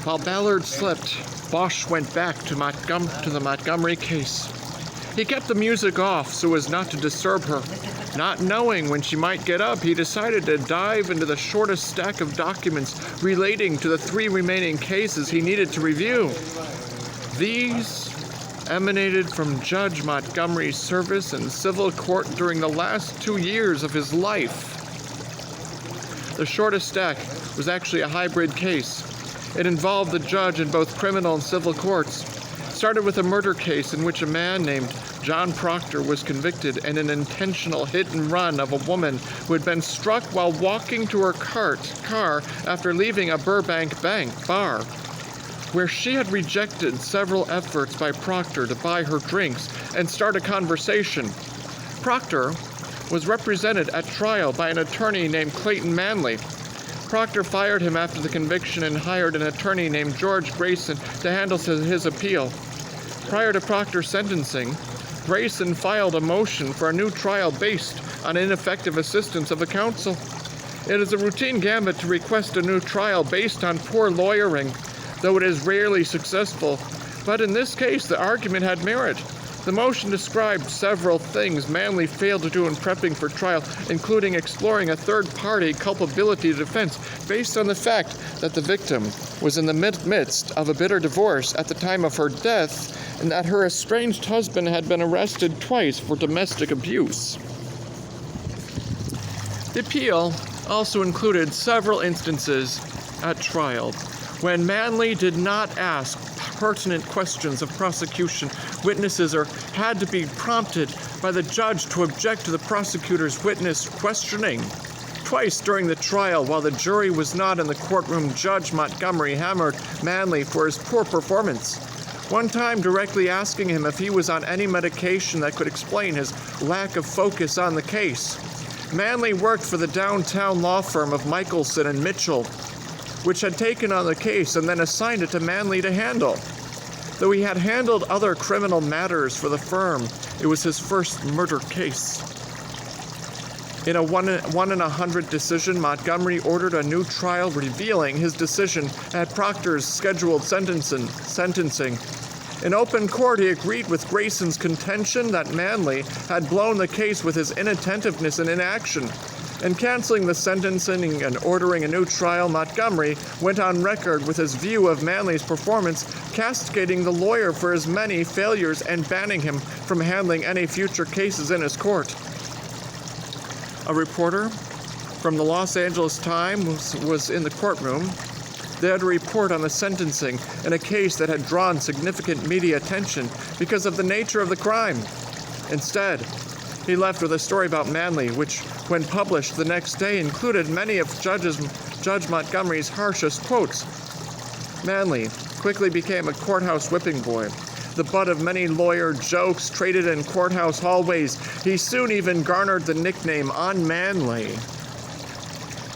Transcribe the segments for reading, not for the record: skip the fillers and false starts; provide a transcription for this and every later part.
While Ballard slept, Bosch went back to the Montgomery case. He kept the music off so as not to disturb her. Not knowing when she might get up, he decided to dive into the shortest stack of documents relating to the 3 remaining cases he needed to review. These emanated from Judge Montgomery's service in civil court during the last 2 years of his life. The shortest stack was actually a hybrid case. It involved the judge in both criminal and civil courts. It started with a murder case in which a man named John Proctor was convicted in an intentional hit and run of a woman who had been struck while walking to her car after leaving a Burbank bar, where she had rejected several efforts by Proctor to buy her drinks and start a conversation. Proctor was represented at trial by an attorney named Clayton Manley. Proctor fired him after the conviction and hired an attorney named George Grayson to handle his appeal. Prior to Proctor's sentencing, Grayson filed a motion for a new trial based on ineffective assistance of a counsel. It is a routine gambit to request a new trial based on poor lawyering, though it is rarely successful. But in this case, the argument had merit. The motion described several things Manley failed to do in prepping for trial, including exploring a third-party culpability defense based on the fact that the victim was in the midst of a bitter divorce at the time of her death and that her estranged husband had been arrested twice for domestic abuse. The appeal also included several instances at trial when Manley did not ask pertinent questions of prosecution witnesses or had to be prompted by the judge to object to the prosecutor's witness questioning. Twice during the trial, while the jury was not in the courtroom, Judge Montgomery hammered Manley for his poor performance. One time directly asking him if he was on any medication that could explain his lack of focus on the case. Manley worked for the downtown law firm of Michelson and Mitchell, which had taken on the case and then assigned it to Manley to handle. Though he had handled other criminal matters for the firm, it was his first murder case. In a 1 in 100 decision, Montgomery ordered a new trial, revealing his decision at Proctor's scheduled sentencing. In open court, he agreed with Grayson's contention that Manley had blown the case with his inattentiveness and inaction. In canceling the sentencing and ordering a new trial, Montgomery went on record with his view of Manley's performance, castigating the lawyer for his many failures and banning him from handling any future cases in his court. A reporter from the Los Angeles Times was in the courtroom. They had a report on the sentencing in a case that had drawn significant media attention because of the nature of the crime. Instead, he left with a story about Manley, which, when published the next day, included many of Judge Montgomery's harshest quotes. Manley quickly became a courthouse whipping boy, the butt of many lawyer jokes traded in courthouse hallways. He soon even garnered the nickname Unmanly.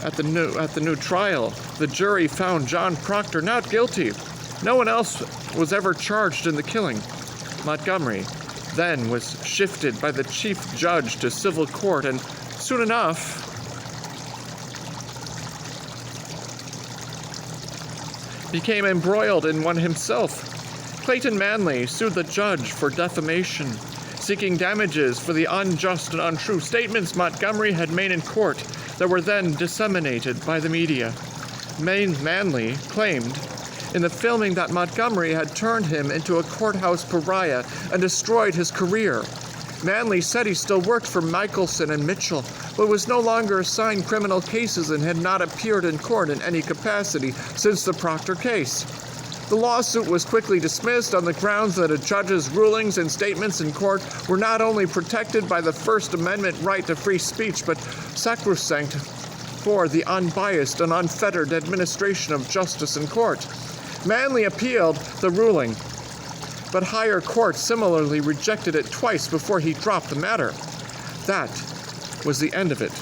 At the new trial, the jury found John Proctor not guilty. No one else was ever charged in the killing. Montgomery then was shifted by the chief judge to civil court, and soon enough, became embroiled in one himself. Clayton Manley sued the judge for defamation, seeking damages for the unjust and untrue statements Montgomery had made in court that were then disseminated by the media. Manley claimed in the filming that Montgomery had turned him into a courthouse pariah and destroyed his career. Manley said he still worked for Michelson and Mitchell, but was no longer assigned criminal cases and had not appeared in court in any capacity since the Proctor case. The lawsuit was quickly dismissed on the grounds that a judge's rulings and statements in court were not only protected by the First Amendment right to free speech, but sacrosanct for the unbiased and unfettered administration of justice in court. Manley appealed the ruling, but higher courts similarly rejected it twice before he dropped the matter. That was the end of it.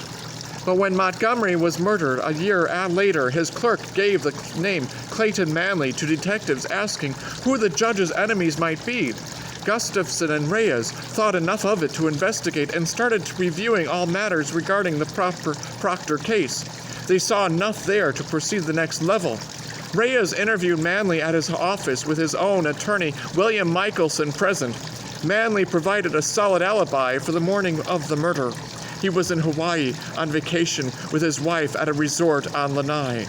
But when Montgomery was murdered a year later, his clerk gave the name Clayton Manley to detectives asking who the judge's enemies might be. Gustafson and Reyes thought enough of it to investigate and started reviewing all matters regarding the Proctor case. They saw enough there to proceed the next level. Reyes interviewed Manley at his office with his own attorney, William Michelson, present. Manley provided a solid alibi for the morning of the murder. He was in Hawaii on vacation with his wife at a resort on Lanai.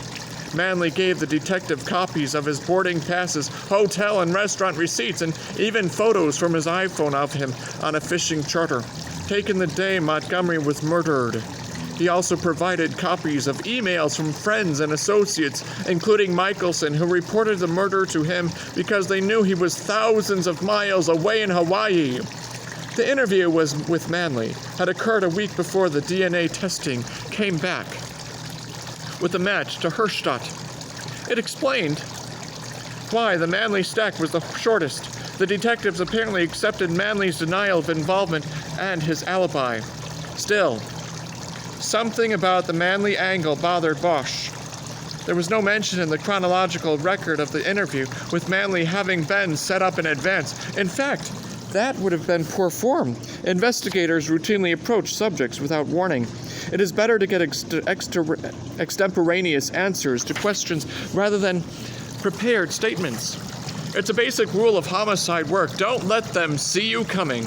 Manley gave the detective copies of his boarding passes, hotel and restaurant receipts, and even photos from his iPhone of him on a fishing charter, taken the day Montgomery was murdered. He also provided copies of emails from friends and associates, including Michelson, who reported the murder to him because they knew he was thousands of miles away in Hawaii. The interview with Manley had occurred a week before the DNA testing came back with a match to Herstadt. It explained why the Manley stack was the shortest. The detectives apparently accepted Manley's denial of involvement and his alibi. Still, something about the Manley angle bothered Bosch. There was no mention in the chronological record of the interview with Manley having been set up in advance. In fact, that would have been poor form. Investigators routinely approach subjects without warning. It is better to get extemporaneous answers to questions rather than prepared statements. It's a basic rule of homicide work. Don't let them see you coming.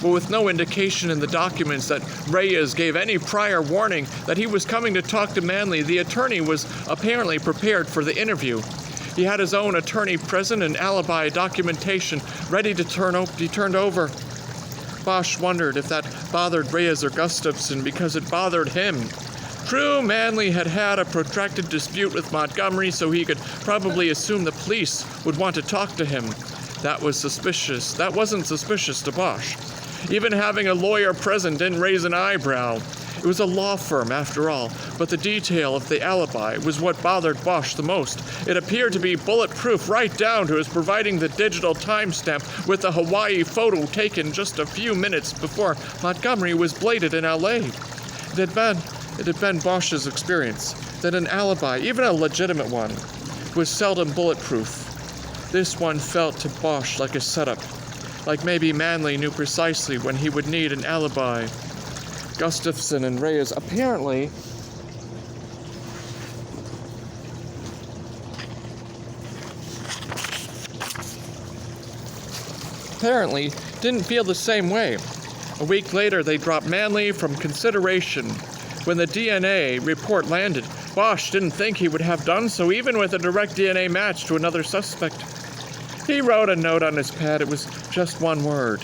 But with no indication in the documents that Reyes gave any prior warning that he was coming to talk to Manley, the attorney was apparently prepared for the interview. He had his own attorney present and alibi documentation ready to be turned over. Bosch wondered if that bothered Reyes or Gustafson because it bothered him. True, Manley had had a protracted dispute with Montgomery, so he could probably assume the police would want to talk to him. That was suspicious. That wasn't suspicious to Bosch. Even having a lawyer present didn't raise an eyebrow. It was a law firm, after all, but the detail of the alibi was what bothered Bosch the most. It appeared to be bulletproof right down to his providing the digital timestamp with the Hawaii photo taken just a few minutes before Montgomery was bladed in L.A. It had been Bosch's experience that an alibi, even a legitimate one, was seldom bulletproof. This one felt to Bosch like a setup, like maybe Manley knew precisely when he would need an alibi. Gustafson and Reyes apparently didn't feel the same way. A week later, they dropped Manley from consideration. When the DNA report landed, Bosch didn't think he would have done so, even with a direct DNA match to another suspect. He wrote a note on his pad. It was just one word: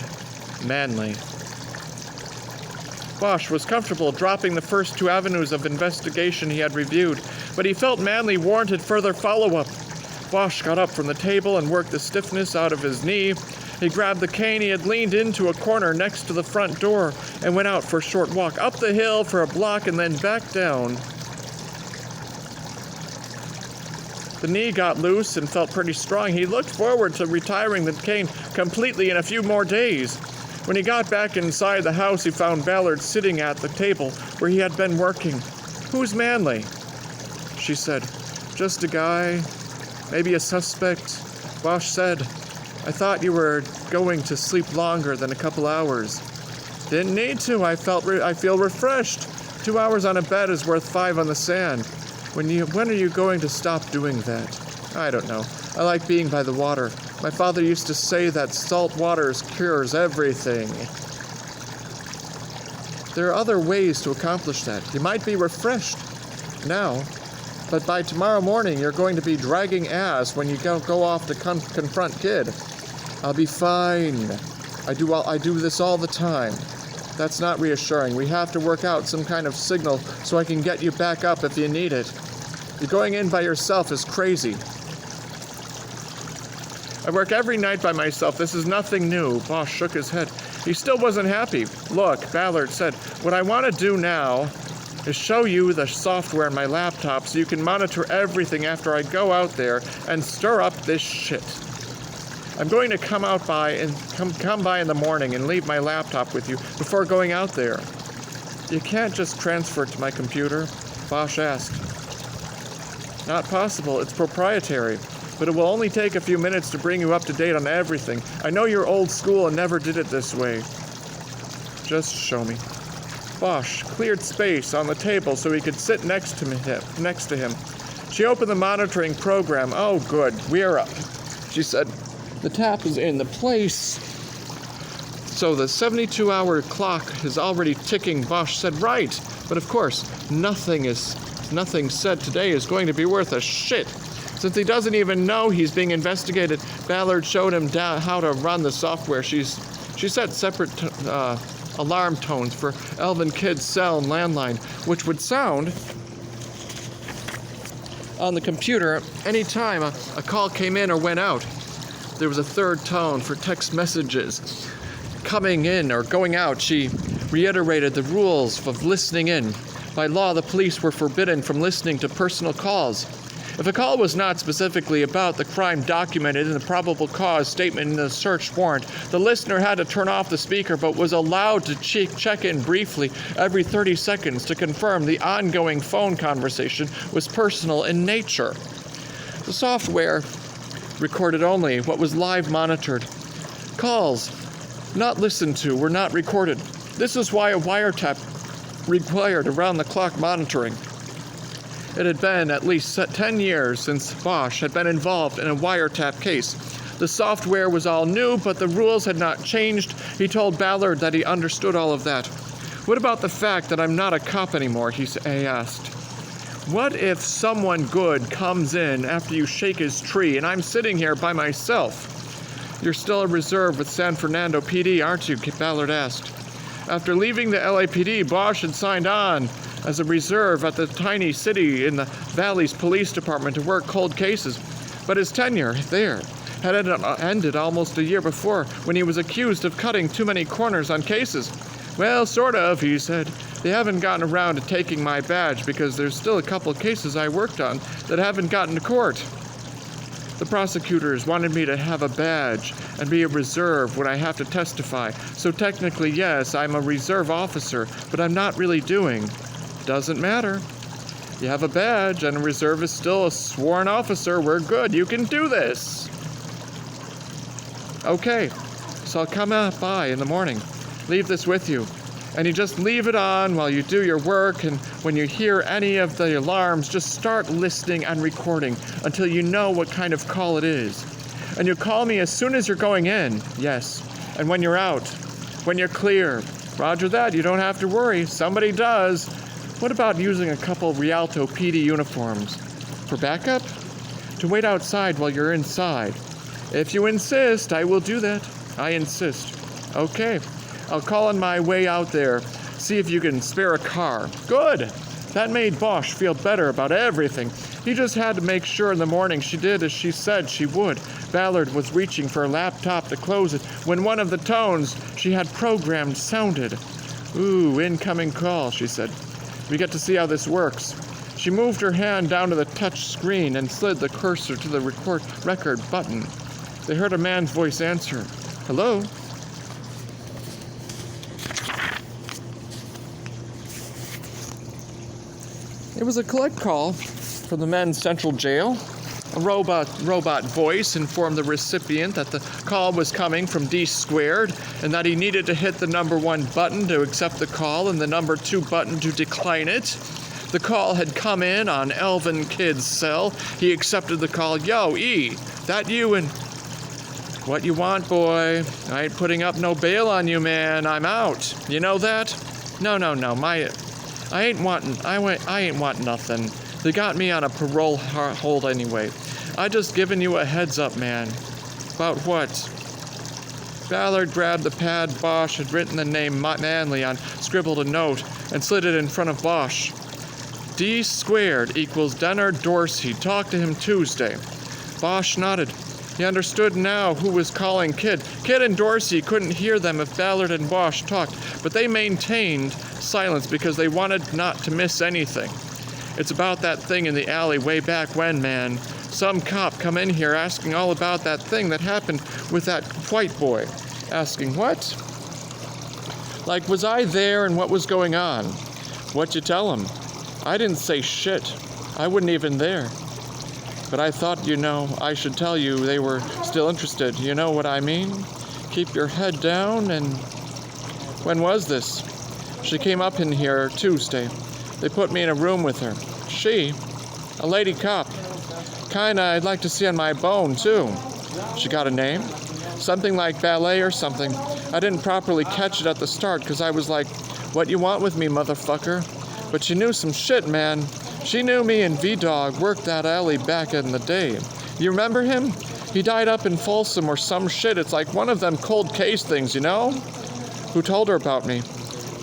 Manley. Bosch was comfortable dropping the first two avenues of investigation he had reviewed, but he felt Manley warranted further follow-up. Bosch got up from the table and worked the stiffness out of his knee. He grabbed the cane he had leaned into a corner next to the front door and went out for a short walk up the hill for a block and then back down. The knee got loose and felt pretty strong. He looked forward to retiring the cane completely in a few more days. When he got back inside the house, he found Ballard sitting at the table where he had been working. "Who's Manley?" she said. "Just a guy, maybe a suspect." Bosch said, "I thought you were going to sleep longer than a couple hours." "Didn't need to. I feel refreshed. 2 hours on a bed is worth 5 on the sand. When are you going to stop doing that?" "I don't know. I like being by the water. My father used to say that salt water cures everything." "There are other ways to accomplish that. You might be refreshed now, but by tomorrow morning you're going to be dragging ass when you go off to confront Kid." "I'll be fine. I do this all the time." "That's not reassuring. We have to work out some kind of signal so I can get you back up if you need it. You're going in by yourself is crazy." "I work every night by myself. This is nothing new." Bosch shook his head. He still wasn't happy. "Look," Ballard said, "what I want to do now is show you the software on my laptop so you can monitor everything after I go out there and stir up this shit. I'm going to come by in the morning and leave my laptop with you before going out there." "You can't just transfer it to my computer?" Bosch asked. "Not possible. It's proprietary. but it will only take a few minutes to bring you up to date on everything. I know you're old school and never did it this way. Just show me. Bosch cleared space on the table so he could sit next to him. She opened the monitoring program. Oh, good, we're up. She said, the tap is in the place. So the 72-hour clock is already ticking. Bosch said, right. But of course, nothing said today is going to be worth a shit. Since he doesn't even know he's being investigated, Ballard showed him how to run the software. She set separate alarm tones for Elvin Kidd's cell and landline, which would sound on the computer anytime a call came in or went out. There was a third tone for text messages coming in or going out. She reiterated the rules of listening in. By law, the police were forbidden from listening to personal calls. If a call was not specifically about the crime documented in the probable cause statement in the search warrant, the listener had to turn off the speaker but was allowed to check in briefly every 30 seconds to confirm the ongoing phone conversation was personal in nature. The software recorded only what was live monitored. Calls not listened to were not recorded. This is why a wiretap required around-the-clock monitoring. It had been at least 10 years since Bosch had been involved in a wiretap case. The software was all new, but the rules had not changed. He told Ballard that he understood all of that. What about the fact that I'm not a cop anymore, he asked. What if someone good comes in after you shake his tree and I'm sitting here by myself? You're still a reserve with San Fernando PD, aren't you? Ballard asked. After leaving the LAPD, Bosch had signed on as a reserve at the tiny city in the Valley's police department to work cold cases. But his tenure there had ended almost a year before when he was accused of cutting too many corners on cases. Well, sort of, he said. They haven't gotten around to taking my badge because there's still a couple of cases I worked on that haven't gotten to court. The prosecutors wanted me to have a badge and be a reserve when I have to testify. So technically, yes, I'm a reserve officer, but I'm not really doing. Doesn't matter. You have a badge and a reserve is still a sworn officer. We're good. You can do this. Okay, so I'll come by in the morning. Leave this with you. And you just leave it on while you do your work, and when you hear any of the alarms, just start listening and recording until you know what kind of call it is. And you call me as soon as you're going in, yes, and when you're out, when you're clear. Roger that, you don't have to worry, somebody does. What about using a couple Rialto PD uniforms? For backup? To wait outside while you're inside. If you insist, I will do that. I insist. Okay. I'll call on my way out there, see if you can spare a car. Good! That made Bosch feel better about everything. He just had to make sure in the morning she did as she said she would. Ballard was reaching for a laptop to close it when one of the tones she had programmed sounded. Ooh, incoming call, she said. We get to see how this works. She moved her hand down to the touch screen and slid the cursor to the record button. They heard a man's voice answer. Hello? It was a collect call from the men's central jail. A robot voice informed the recipient that the call was coming from D Squared and that he needed to hit the number 1 button to accept the call and the number 2 button to decline it. The call had come in on Elvin Kidd's cell. He accepted the call. Yo, E, that you? And what you want, boy? I ain't putting up no bail on you, man. I'm out. You know that? No. I ain't want nothing. They got me on a parole hold anyway. I just giving you a heads up, man. About what? Ballard grabbed the pad Bosch had written the name Manley on, scribbled a note, and slid it in front of Bosch. D squared equals Denner Dorsey. Talk to him Tuesday. Bosch nodded. He understood now who was calling Kidd. Kidd and Dorsey couldn't hear them if Ballard and Bosch talked, but they maintained silence because they wanted not to miss anything. It's about that thing in the alley way back when, man. Some cop come in here asking all about that thing that happened with that white boy. Asking what? Like, was I there and what was going on? What'd you tell him? I didn't say shit. I wasn't even there. But I thought, I should tell you they were still interested. You know what I mean? Keep your head down and... When was this? She came up in here Tuesday. They put me in a room with her. She? A lady cop. Kinda I'd like to see on my bone, too. She got a name? Something like Ballet or something. I didn't properly catch it at the start because I was like, what you want with me, motherfucker? But she knew some shit, man. She knew me and V-Dog worked that alley back in the day. You remember him? He died up in Folsom or some shit. It's like one of them cold case things, Who told her about me?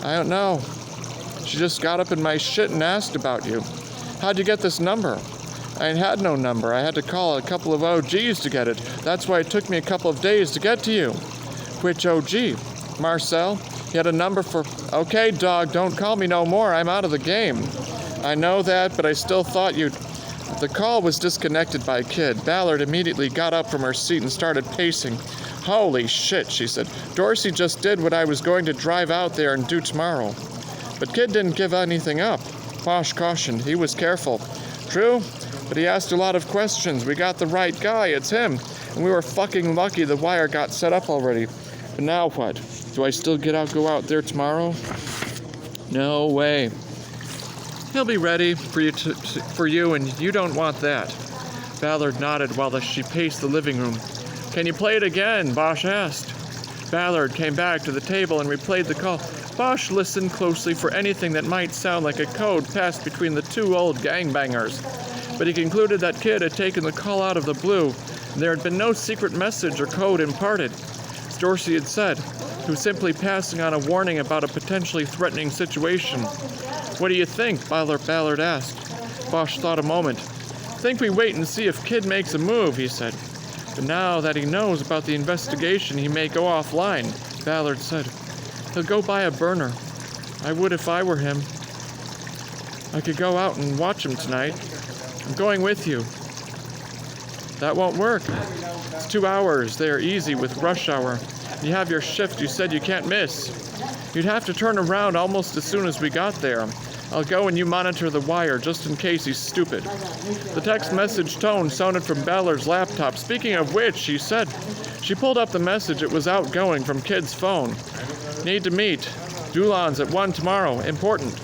I don't know. She just got up in my shit and asked about you. How'd you get this number? I had no number. I had to call a couple of OGs to get it. That's why it took me a couple of days to get to you. Which OG? Marcel? He had a number for... Okay, dog, don't call me no more. I'm out of the game. I know that, but I still thought you'd... The call was disconnected by Kid. Ballard immediately got up from her seat and started pacing. Holy shit, she said. Dorsey just did what I was going to drive out there and do tomorrow. But Kid didn't give anything up. Bosch cautioned. He was careful. True, but he asked a lot of questions. We got the right guy. It's him. And we were fucking lucky the wire got set up already. But now what? Do I still go out there tomorrow? No way. He'll be ready for you, and you don't want that. Ballard nodded while she paced the living room. Can you play it again? Bosch asked. Ballard came back to the table and replayed the call. Bosch listened closely for anything that might sound like a code passed between the two old gangbangers. But he concluded that Kid had taken the call out of the blue, and there had been no secret message or code imparted. As Dorsey had said, he was simply passing on a warning about a potentially threatening situation. What do you think? Ballard asked. Bosch thought a moment. Think we wait and see if Kid makes a move, he said. But now that he knows about the investigation, he may go offline, Ballard said. He'll go buy a burner. I would if I were him. I could go out and watch him tonight. I'm going with you. That won't work. It's 2 hours. They are easy with rush hour. You have your shift you said you can't miss. You'd have to turn around almost as soon as we got there. I'll go and you monitor the wire just in case he's stupid. The text message tone sounded from Ballard's laptop. Speaking of which, she said. She pulled up the message. It was outgoing from Kid's phone. Need to meet. Dulon's at 1 tomorrow. Important.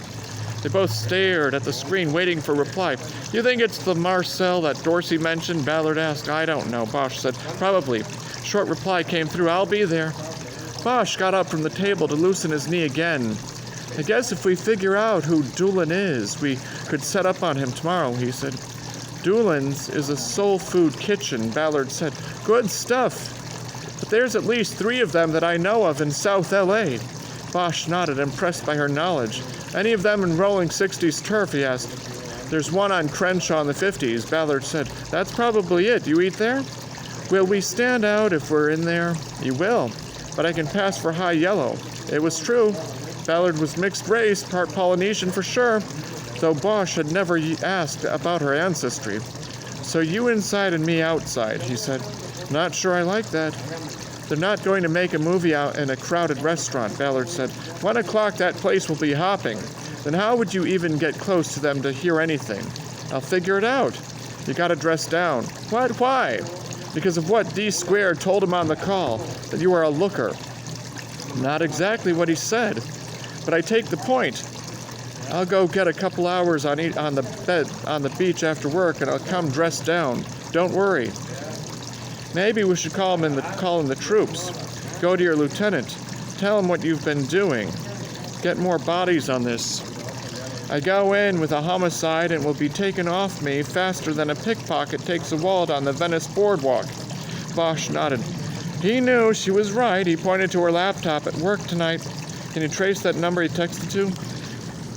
They both stared at the screen, waiting for reply. You think it's the Marcel that Dorsey mentioned? Ballard asked. I don't know, Bosch said. Probably. Short reply came through. I'll be there. Bosch got up from the table to loosen his knee again. I guess if we figure out who Dulon is, we could set up on him tomorrow, he said. Dulon's is a soul food kitchen, Ballard said. Good stuff. But there's at least 3 of them that I know of in South L.A. Bosch nodded, impressed by her knowledge. Any of them in rolling 60s turf, he asked. There's one on Crenshaw in the 50s, Ballard said. That's probably it. You eat there? Will we stand out if we're in there? You will. But I can pass for high yellow. It was true. Ballard was mixed race, part Polynesian for sure, though Bosch had never asked about her ancestry. So you inside and me outside, he said. Not sure I like that. They're not going to make a movie out in a crowded restaurant, Ballard said. 1 o'clock, that place will be hopping. Then how would you even get close to them to hear anything? I'll figure it out. You gotta dress down. What? Why? Because of what D Squared told him on the call, that you are a looker. Not exactly what he said, but I take the point. I'll go get a couple hours on the beach after work, and I'll come dressed down. Don't worry. Maybe we should call in the troops. Go to your lieutenant. Tell him what you've been doing. Get more bodies on this. I go in with a homicide and will be taken off me faster than a pickpocket takes a wallet on the Venice boardwalk. Bosch nodded. He knew she was right. He pointed to her laptop at work tonight. Can you trace that number he texted to?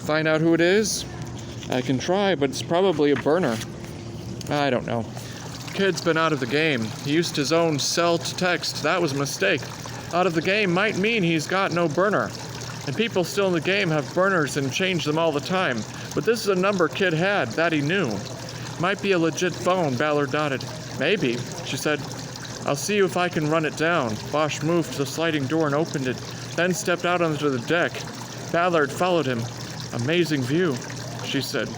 Find out who it is? I can try, but it's probably a burner. I don't know. Kid's been out of the game. He used his own cell to text. That was a mistake. Out of the game might mean he's got no burner. And people still in the game have burners and change them all the time. But this is a number Kid had, that he knew. Might be a legit phone, Ballard nodded. Maybe, she said. I'll see if I can run it down. Bosch moved to the sliding door and opened it, then stepped out onto the deck. Ballard followed him. Amazing view, she said.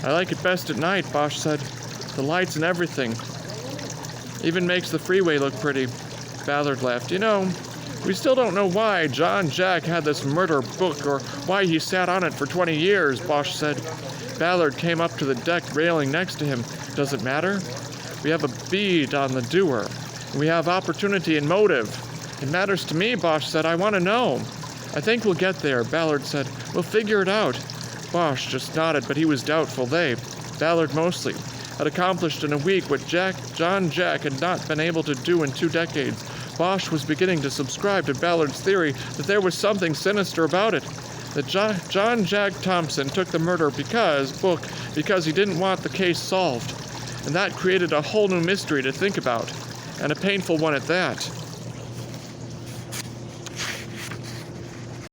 I like it best at night, Bosch said. The lights and everything. Even makes the freeway look pretty. Ballard laughed. You know, we still don't know why John Jack had this murder book or why he sat on it for 20 years, Bosch said. Ballard came up to the deck railing next to him. Does it matter? We have a bead on the doer. We have opportunity and motive. It matters to me, Bosch said. I want to know. I think we'll get there, Ballard said. We'll figure it out. Bosch just nodded, but he was doubtful. They, Ballard mostly, had accomplished in a week what John Jack had not been able to do in 2 decades. Bosch was beginning to subscribe to Ballard's theory that there was something sinister about it. That John Jack Thompson took the murder because he didn't want the case solved. And that created a whole new mystery to think about, and a painful one at that.